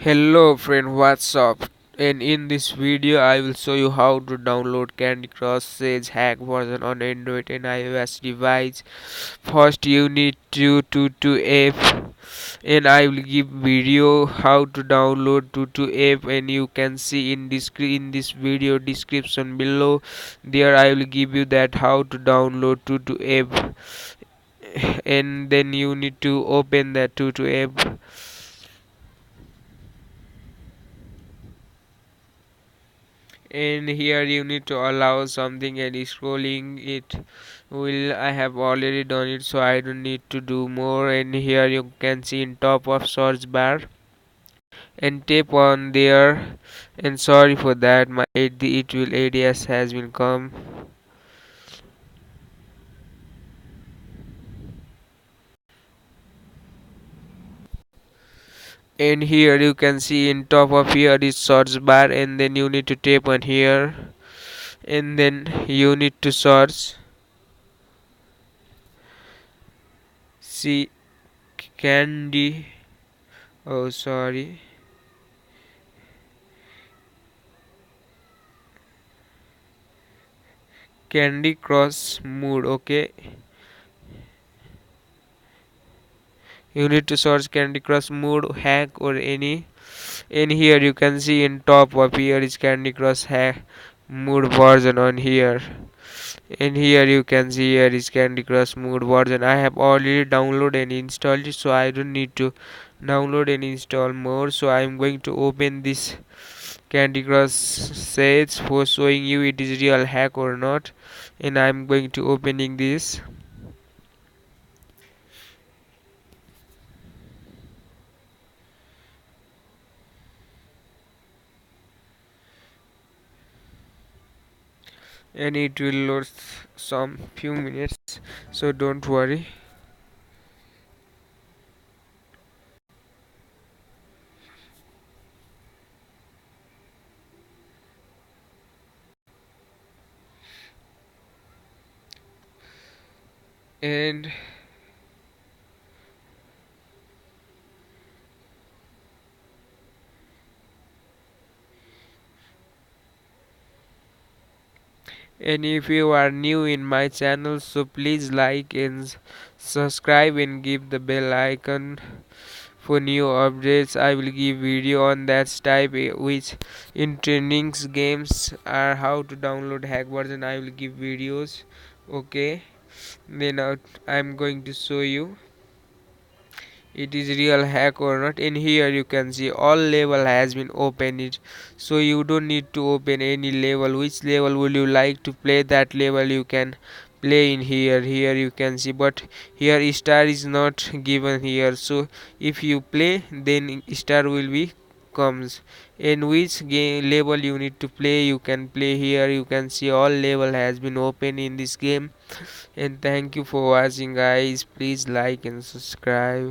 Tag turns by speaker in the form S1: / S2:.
S1: Hello friend, what's up? And in this video I will show you how to download Candy Crush Sage hack version on Android and iOS device. First you need to app, and I will give video how to download to app, and you can see in this video description below. There I will give you that how to download to app, and then you need to open that to app. And here you need to allow something, and scrolling it will I have already done it, so I don't need to do more. And here you can see in top of search bar and tap on there, and sorry for that, my it will ads has been come. And here you can see in top of here is search bar, and then you need to tap on here, and then you need to search see candy, oh sorry, Candy Crush mood. Okay, you need to search Candy Crush mood hack or any. In here you can see in top of here is Candy Crush hack mood version on here. In here you can see here is Candy Crush mood version. I have already downloaded and installed it, so I don't need to download and install more. So I am going to open this Candy Crush Sage for showing you it is real hack or not. And I am going to opening this. And it will load some few minutes, so don't worry. and and if you are new in my channel, so please like and subscribe and give the bell icon for new updates. I will give video on that type, which in trainings games are how to download hack version. I will give videos. Okay, then I'm going to show you it is real hack or not. In here you can see all level has been opened, so you don't need to open any level. Which level would you like to play, that level you can play in here. Here you can see, but here star is not given here, so if you play then star will be comes. In which game level you need to play, you can play here. You can see all level has been open in this game. And thank you for watching guys, please like and subscribe.